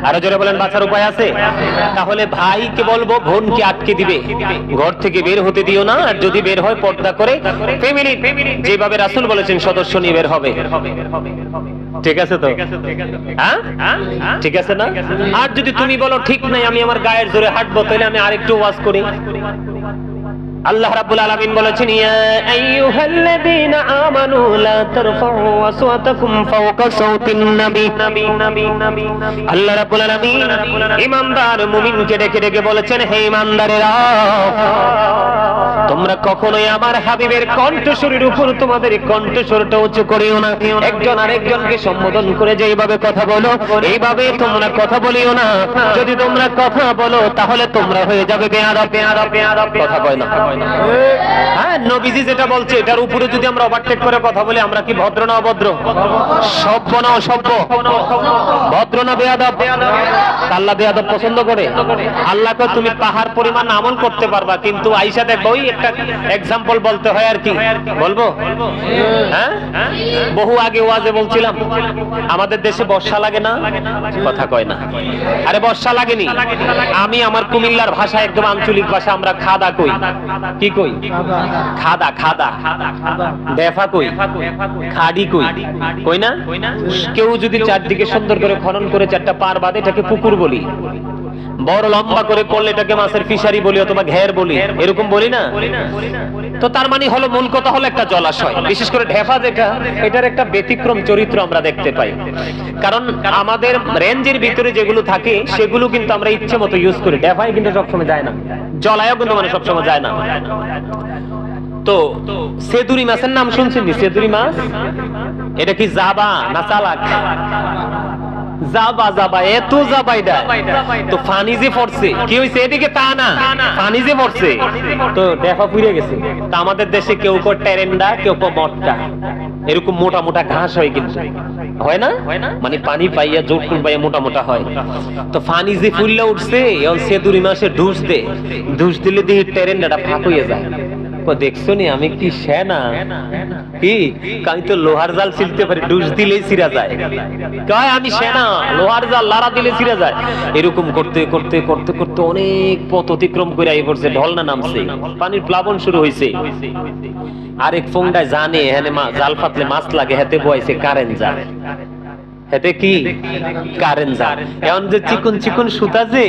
আরো জোরে বলেন, বাঁচার উপায় আছে? তাহলে ভাইকে বলবো বোনকে আটকে দিবে, ঘর থেকে বের হতে দিও না। আর যদি বের হয় পর্দা করে, ফ্যামিলি যেভাবে রাসূল বলেছেন সদস্য নিয়ে বের হবে। ঠিক আছে তো? হ্যাঁ ঠিক আছে না? আর যদি তুমি বলো ঠিক নাই, আমি আমার গায়ের জোরে হাঁটবো, তাহলে আমি আরেকটু ওয়াজ করি। আল্লাহ রাব্বুল আলামিন বলেছেন ইয়া আইয়ুহাল্লাযীনা আমানু লা তারফাউ আসওয়াতাকুম ফাওকা সাওতিন নবী। আল্লাহ রাব্বুল আলামিন ঈমানদার মুমিনকে ডেকে ডেকে বলেছেন, হে ঈমানদারেরা, তোমরা কখনোই আমার হাবিবের কণ্ঠস্বরের উপর তোমাদের কণ্ঠস্বরটা উচ্চ করিও না। একজন আরেকজনকে সম্বোধন করে যেভাবে কথা বলো, এইভাবে তোমরা কথা বলিও না। যদি তোমরা কথা বলো তাহলে তোমরা হয়ে যাবে বেয়াদব। কথা কয় না? হ্যাঁ, নবীজি যেটা বলছে এটার উপরে যদি আমরা ওভারটেক করে কথা বলি, আমরা কি ভদ্র না অভদ্র? সভ্য না অসভ্য? ভদ্র না বেয়াদব? আল্লাহ বেয়াদব পছন্দ করে? আল্লাহকে তুমি পাহাড় পরিমাণ আমল করতে পারবা, কিন্তু আয়েশা দেখবো ওই একটা এক্সাম্পল বলতে হয় আর কি। বলবো? হ্যাঁ, বহু আগে ওয়াজে বলছিলাম আমাদের দেশে বর্ষা লাগে না, কথা কয় না। আরে বর্ষা লাগেনি, আমি আমার কুমিল্লার ভাষা, একদম আঞ্চলিক ভাষা, আমরা খাদা কই। কি কই? খাদা। খাদা বেফা কই, খাডি কই, কই না? কেউ যদি চারদিকে সুন্দর করে খনন করে চারটা পার বাঁধে, এটাকে পুকুর বলি। বড় লম্বা করে করলে এটাকে মাছের ফিশারি বলি অথবা ঘের বলি, এরকম বলি না? তো তার মানে হলো, মূল কথা হলো একটা জলাশয়। বিশেষ করে ঢেফা যেটা, এটার একটা ব্যতিক্রম চরিত্র আমরা দেখতে পাই। কারণ আমাদের রেঞ্জের ভিতরে যেগুলো থাকে সেগুলো কিন্তু আমরা ইচ্ছে মতো ইউজ করি। ঢেফায় কিন্তু সবসময় যায় না, জলায়ও কিন্তু মানে সবসময় যায় না। তো সেদুরি মাছের নাম শুনছেন? সেদুরি মাছ এটা কি জাবা না চালাক? যাবা যাবা এত যাবাই দা তো ফানি যে পড়ছে কি হইছে এদিকে তা না ফানি যে পড়ছে তো দেখা পুড়ে গেছে। তা আমাদের দেশে কেউ কো টেরেন্ডা কেউ কো মটকা এরকম মোটা মোটা ঘাস হয় কিন্তু হয় না মানে পানি পাইয়া জোটকুল পাইয়া মোটা মোটা হয়। তো ফানি যে ফুললা উঠছে এখন সে 2 মাসে ডুস দিলে দিয়ে টেরেন্ডাটা ফাঁক হয়ে যায়। দেখছো নি আমি কি সেনা কি আমি তো লোহার জাল ছিলতে পারি ডুস দিলেই ছিঁড়া যায়। কয় আমি সেনা লোহার জাল লাড়া দিলে ছিঁড়া যায়। এরকম করতে করতে করতে করতে অনেক পথ অতিক্রম করে আই পড়ছে, ঢলনা নামছে, পানির প্লাবন শুরু হয়েছে। আরেক ফোংডায় জানে এখানে জাল পাতলে মাছ লাগে, হাতে বয়াইছে কারেন্ট জাল। এতে কি কারেন্ট জাল। এখন যে চিকন চিকন সুতা যে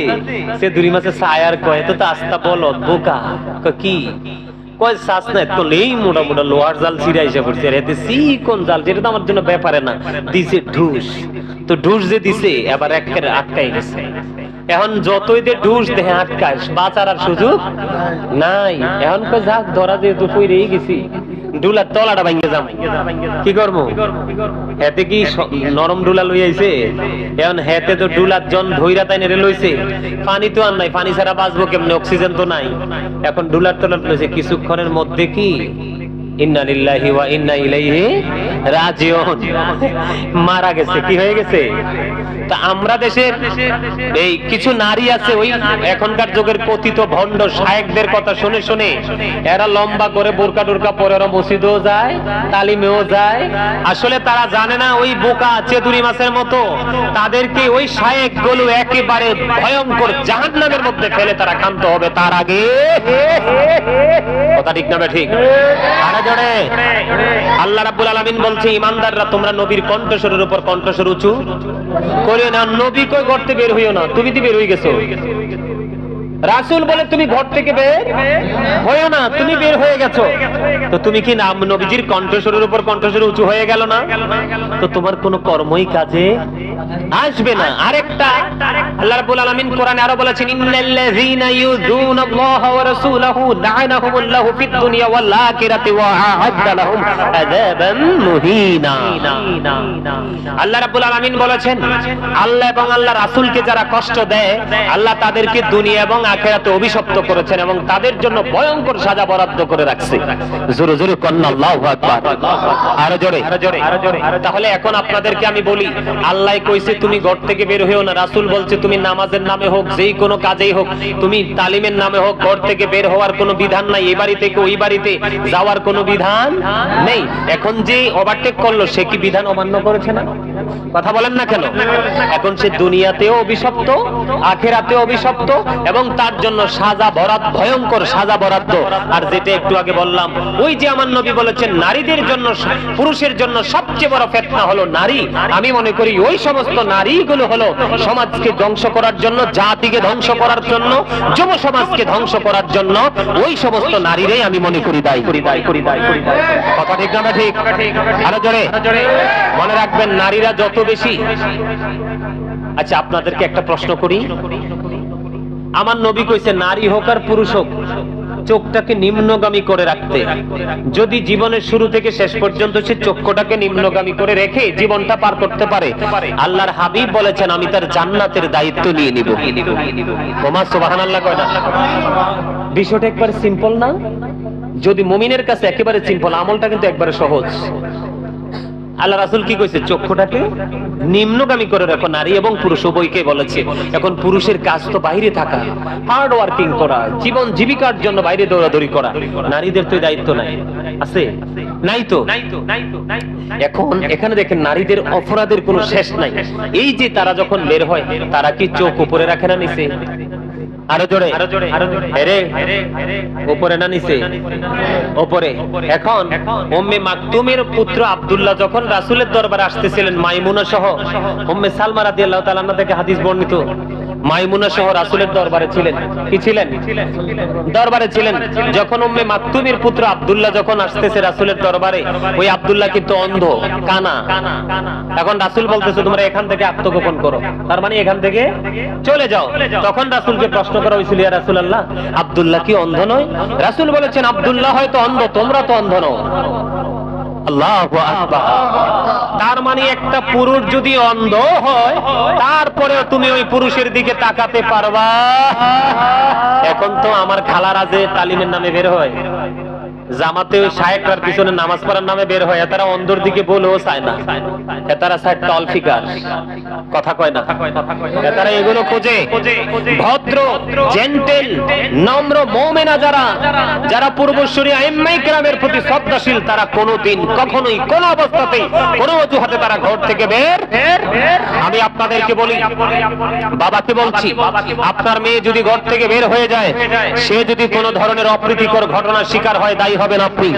সে 2 মাসে ছায়ার কয় তো আস্তা বলদ বোকা কি কয় শ্বাস না তো নেই মোটা মোটা লোহার জাল ছিঁড়া এসে পড়ছে। আর এতে চিকন জাল যেটা তো আমার জন্য ব্যাপারে না, দিছে ঢুস। তো ঢুস যে দিছে এবার একেবারে আটকাই গেছে। এখন যতই দে ঢুস দেহে আটকায়, বাঁচার আর সুযোগ নাই। এখন কয় যাক ধরা যেহেতু পইরেই গেছি ডুলার তলাটা ভাঙিয়ে যাম, কি করবো? হেতে কি নরম ডুলা লই আইছে, এখন হেতে তো ডুলার জন ধইরা তাই নেড়ে লইছে। পানি তো আর নাই, পানি ছাড়া বাঁচবো কেমনে, অক্সিজেন তো নাই। এখন ডুলার তলার লইছে, কিছুক্ষণের মধ্যে কি ইন্না লিল্লাহি ওয়া ইন্না ইলাইহি রাজিউন মারা গেছে। কি হয়ে গেছে? তা আমরা দেশের এই কিছু নারী আছে ওই এখনকার যুগের কথিত ভণ্ড শায়েখদের কথা শুনে শুনে এরা লম্বা করে বোরকা টুরকা পরে ওরা মসজিদেও যায়, তালিমেও যায়। আসলে তারা জানে না ওই বোকা চেতুরি মাছের মতো তাদেরকে ওই শায়েখ গুলো একেবারে ভয়ঙ্কর জাহান্নামের মধ্যে ফেলে তারা ক্ষান্ত হবে তার আগে। কথা ঠিক না ঠিক? আরে জোরে আল্লাহ রাব্বুল আলামিন বলছে, ইমানদাররা তোমরা নবীর কণ্ঠস্বরের উপর কণ্ঠস্বর উঁচু করিও না। নবী কই ঘর থেকে বের হইও না, তুমি তো বের হয়ে গেছো। রাসূল বলে তুমি ঘর থেকে বের হইও না, তুমি বের হয়ে গেছো। তো তুমি কি নাম নবীজির কণ্ঠস্বরের উপর কণ্ঠস্বর উঁচু হয়ে গেল না? তো তোমার কোনো কর্মই কাজে আসবে না। আরেকটা আল্লাহ রাব্বুল আলামিন কোরআনে আরো বলেছেন, ইন্নাল্লাযীনা ইউযুনাল্লাহা ওয়া রাসূলাহু লা'নাহুমুল্লাহু ফিদ দুনিয়া ওয়াল আখিরাতি ওয়া আ'আদ্দা লাহুম আযাবান মুহিনা। আল্লাহ রাব্বুল আলামিন বলেছেন, আল্লাহ এবং আল্লাহর রাসূলকে যারা কষ্ট দেয় আল্লাহ তাদেরকে দুনিয়া এবং আখিরাতে অভিশপ্ত করেছেন এবং তাদের জন্য ভয়ঙ্কর সাজা বরাদ্দ করে রাখছে। জোরে জোরে কন্না আল্লাহু আকবার, আরো জোরে। তাহলে এখন আপনাদেরকে আমি বলি, আল্লাহ কইছে তুমি ঘর থেকে বের হইও না, রাসূল বলছে তুমি নামাজের নামে হোক যেই কোনো কাজেই হোক, তুমি তালিমের নামে হোক, ঘর থেকে বের হওয়ার কোনো বিধান নাই। এই বাড়ি থেকে ওই বাড়িতে যাওয়ার কোনো বিধান নেই। এখন যে ওভারটেক করলো সে কি বিধান অমান্য করেছে না? কথা বলেন না কেন? এখন সে দুনিয়াতেও অভিশপ্ত, আখিরাতেও অভিশপ্ত এবং তার জন্য সাজা বরাদ্দ, ভয়ঙ্কর সাজা বরাদ্দ। আর যেটা একটু আগে বললাম, ওই যে আমার নবী বলেছেন নারীদের জন্য, পুরুষের জন্য সবচেয়ে বড় ফিতনা হলো নারী। আমি মনে করি ওই সমস্ত নারীগুলো হলো সমাজকে ধ্বংস করার জন্য, জাতিকে ধ্বংস করার জন্য, যুব সমাজকে ধ্বংস করার জন্য ওই সমস্ত নারীরাই আমি মনে করি দায়ী। কথা ঠিক না ঠিক? আরো জোরে মনে রাখবেন, নারীরা যত বেশি। আচ্ছা আপনাদেরকে একটা প্রশ্ন করি, আমার নবী কইছে নারী হোক আর পুরুষ হোক চোখটাকে নিম্নগামী করে রাখতে। যদি জীবনের শুরু থেকে শেষ পর্যন্ত সে চক্ষুটাকে নিম্নগামী করে রেখে জীবনটা পার করতে পারে, আল্লাহর হাবিব বলেছেন আমি তার জান্নাতের দায়িত্ব নিয়ে নিব। ওমা সুবহানাল্লাহ কয় না? বিষয়টা একবার সিম্পল না? যদি মুমিনের কাছে একেবারে সিম্পল, আমলটা কিন্তু একবারে সহজ। আল্লাহ রাসূল কি কইছে? চক্ষুটাকে নিম্নগামী করে রাখো। নারী এবং পুরুষ উভয়কে বলেছে। এখন পুরুষের কাজ তো বাইরে থাকা, হার্ড ওয়ার্কিং করা, জীবন জীবিকার জন্য বাইরে দৌড়াদৌড়ি করা। নারীদের তো দায়িত্ব নাই, আছে নাই তো? এখন এখানে দেখেন নারীদের অপরাধের কোনো শেষ নাই। এই যে তারা যখন বের হয় তারা কি চোখ উপরে রাখে না নিচে? আরো জোরে উপরে না নিচে? উপরে। এখন উম্মে মাকতুমের পুত্র আব্দুল্লাহ যখন রাসূলের দরবারে আসতেছিলেন মাইমুনা সহ, উম্মে সালমা রাদিয়াল্লাহু তাআলা আনহা থেকে হাদিস বর্ণিত, মাইমুনা সহ রাসূলের দরবারে ছিলেন। কি ছিলেন? দরবারে ছিলেন। যখন উম্মে মাকতুমের পুত্র আব্দুল্লাহ যখন আসতেছে রাসূলের দরবারে, ওই আব্দুল্লাহ কিন্তু অন্ধ, কানা। এখন রাসূল বলতেছে তোমরা এখান থেকে আত্মগোপন করো, তার মানে এখান থেকে চলে যাও। তখন রাসূলকে প্রশ্ন করা হয়েছিল, ইয়া রাসূলুল্লাহ আব্দুল্লাহ কি অন্ধ নয়? রাসূল বলেছেন আব্দুল্লাহ হয়তো অন্ধ, তোমরা তো অন্ধ নও। আল্লাহু আকবার। তার মানে একটা পুরুষ যদি অন্ধ হয় তারপরেও তুমি ওই পুরুষের দিকে তাকাতে পারবা? এখন তো আমার খালারা যে তালিমের নামে বের হয়, জামাতে ওই শায়েকরার পিছনে নামাজ পড়ার নামে বের হয়, তারা অন্ধর দিকে বলেও চায় না, তারা চায় তলফিকার, কথা কয় না, তারা এগুলো খোঁজে। ভদ্র জেন্টেল নম্র মুমিনা যারা পূর্বসূরি আইম্মায়ে কেরামের প্রতি শ্রদ্ধাশীল, তারা কোনোদিন কখনোই কোন অবস্থাতেই কোন অজুহাতে তারা ঘর থেকে বের। আমি আপনাদেরকে বলি, বাবাকে বলছি, আপনার মেয়ে যদি ঘর থেকে বের হয়ে যায়, সে যদি কোনো ধরনের অপ্রীতিকর ঘটনার শিকার হয়, দায়ী হবেন আপনি।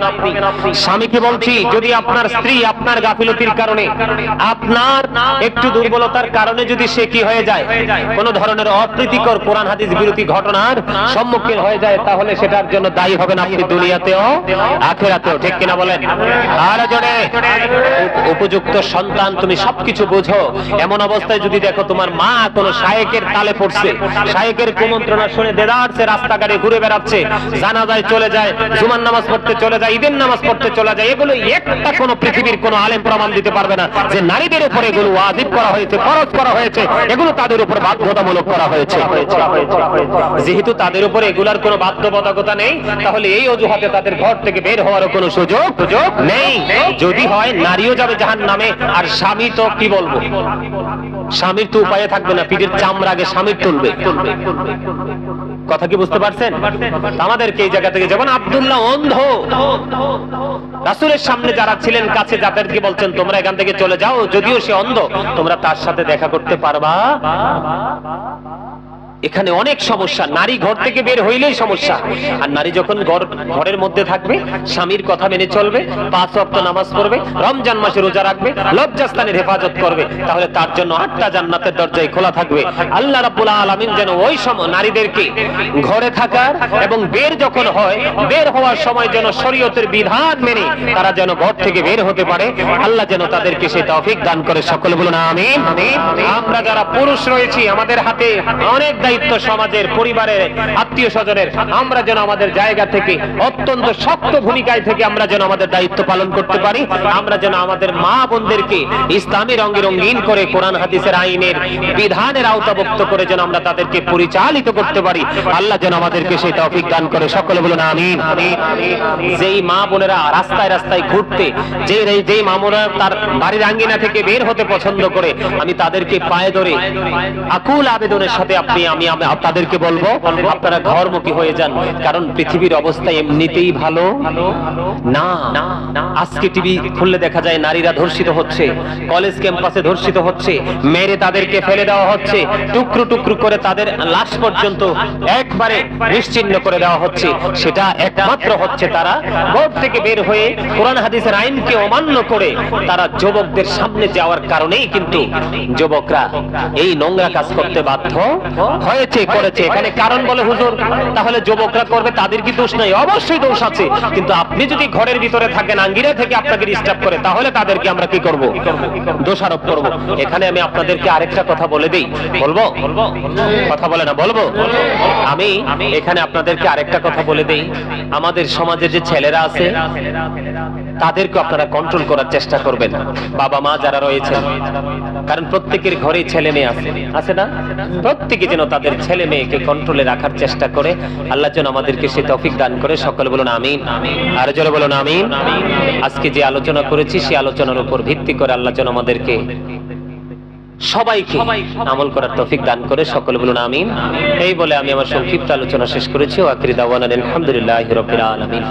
স্বামীকে বলছি, যদি আপনার স্ত্রী আপনার গাফিলতির কারণে, আপনার একটু দুর্বলতার কারণে যদি সে কি হয়ে যায়, কোন ধরনের অপ্রীতিকর কোরআন হাদিস বিরোধী ঘটনার সম্মুখীন হয়ে যায়, তাহলে সেটার জন্য দায়ী হবেন আপনি দুনিয়াতেও আখিরাতেও, ঠিক কিনা বলেন? আর জোরে, উপযুক্ত সন্তান তুমি সবকিছু বুঝো, এমন অবস্থায় যদি দেখো তোমার মা কোন শায়েকের তালে পড়ছে, শায়েকের কুমন্ত্রণা শুনে দেদারসে রাস্তাঘাটে ঘুরে বেড়াচ্ছে, জানাজায় চলে যায়, জুমার নামাজ পড়তে চলে যায়, ঈদের নামাজ পড়তে চলে যায়, এগুলো একটা কোন পৃথিবীর কোন আলেম প্রমাণ দিতে পারবে না যে নারীদের উপর এগুলো ওয়াজিব করা হয়েছে, ফরজ করা হয়েছে, এগুলো তাদের উপর বাধ্যতামূলক করা হয়েছে। যেহেতু তাদের উপর এগুলার কোনো বাধ্যবাধকতা নেই, তাহলে এই অজুহাতে তাদের ঘর থেকে বের হওয়ারও কোনো সুযোগ নেই। যদি হয়, নারীও যাবে জাহান্নামে, আর স্বামী তো কি বলবো, স্বামীর তো উপায়ে থাকবে না, পিঠের চামড়া আগে স্বামীর তুলবে। কথা কি বুঝতে পারছেন? আমাদেরকে এই জায়গা থেকে, যেমন আব্দুল্লাহ অন্ধ, রাসূলের সামনে যারা ছিলেন কাছে, যাদেরকে বলছেন তোমরা এখান থেকে চলে যাও, যদিও সে অন্ধ, তোমরা তার সাথে দেখা করতে পারবা? এখানে অনেক সমস্যা। নারী ঘর থেকে বের হইলেই সমস্যা। আর নারী যখন ঘরের মধ্যে থাকবে, স্বামীর কথা মেনে চলবে, 5 ওয়াক্ত নামাজ পড়বে, রমজান মাসে রোজা রাখবে, লজ্জাস্থানের হেফাজত করবে, তাহলে তার জন্য 8টা জান্নাতের দরজাই খোলা থাকবে। আল্লাহ রাব্বুল আলামিন যেন ওই সময় নারীদেরকে ঘরে থাকার এবং বের যখন হয়, বের হওয়ার সময় যেন শরীয়তের বিধান মেনে তারা যেন ঘর থেকে বের হতে পারে, আল্লাহ যেন তাদেরকে সেই তৌফিক দান করে। সকলে বলুন আমিন। আমরা যারা পুরুষ রয়েছি, আমাদের হাতে অনেক দায়িত্ব, সমাজের, পরিবারের, আত্মীয় স্বজনের। আমরা যেন আমাদের জায়গা থেকে, অত্যন্ত শক্ত ভূমিকায় থেকে আমরা যেন আমাদের দায়িত্ব পালন করতে পারি। আমরা যেন আমাদের মা বোনদেরকে ইসলামী রঙে রঙিন করে, কোরআন হাদিসের আইনের বিধানের আওতাভুক্ত করে যেন আমরা তাদেরকে পরিচালিত করতে পারি। আল্লাহ যেন আমাদেরকে সেই তৌফিক দান করে। সকলে বলুন আমিন। যেই মা বোনেরা রাস্তায় রাস্তায় ঘুরতে, যেই মা বোনেরা তার বাড়ির আঙ্গিনা থেকে বের হতে পছন্দ করে, আমি তাদেরকে পায়ে ধরে আকুল আবেদনের সাথে আমি তাদেরকে বলবো, আপনারা ঘরমুখী হয়ে যান। কারণ পৃথিবীর অবস্থা এমনিতেই ভালো না। আজকে টিভি খুললে দেখা যায় নারীরা ধর্ষিত হচ্ছে, কলেজ ক্যাম্পাসে ধর্ষিত হচ্ছে, মেরে তাদেরকে ফেলে দেওয়া হচ্ছে, টুকরো টুকরো করে তাদের লাশ পর্যন্ত একবারে নিশ্চিহ্ন করে দেওয়া হচ্ছে। সেটা একমাত্র হচ্ছে তারা ঘর থেকে বের হয়ে কোরআন হাদিসের আইনকে অমান্য করে তারা যুবকদের সামনে যাওয়ার কারণেই কিন্তু যুবকরা এই নোংরা কাজ করতে বাধ্য হয়েছে, করেছে। এখানে কারণ বলে হুজুর, তাহলে যুবকরা করবে, তাদের কি দোষ নাই? অবশ্যই দোষ আছে, কিন্তু আপনি যদি ঘরের ভিতরে থাকেন, আঙ্গিনা থেকে আপনাকে ডিস্টার্ব করে, তাহলে তাদেরকে আমরা কি করব? দোষারোপ করব। এখানে আমি আপনাদেরকে আরেকটা কথা বলে দেই, বলবো? কথা বলে না, বলবো? আমি এখানে আপনাদেরকে আরেকটা কথা বলে দেই, আমাদের সমাজের যে ছেলেরা আছে, তাদেরকে আপনারা কন্ট্রোল করার চেষ্টা করবেন, বাবা মা যারা রয়েছেন। কারণ প্রত্যেকের ঘরেই ছেলে মেয়ে আছে না? প্রত্যেকে যেন তাদের ছেলে মেয়েকে কন্ট্রোলে রাখার চেষ্টা করে। আল্লাহ যেন আমাদেরকে সে তৌফিক দান করে। সকলে বলুন আমিন। আর জোরে বলুন আমিন। আজকে যে আলোচনা করেছি, সেই আলোচনার উপর ভিত্তি করে আল্লাহ যেন আমাদেরকে সবাইকে আমল করার তৌফিক দান করে। সকলে বলুন আমিন। এই বলে আমি আমার সংক্ষিপ্ত আলোচনা শেষ করেছি। ওয়া আখিরু দাওয়ানা আলহামদুলিল্লাহি রাব্বিল আলামিন।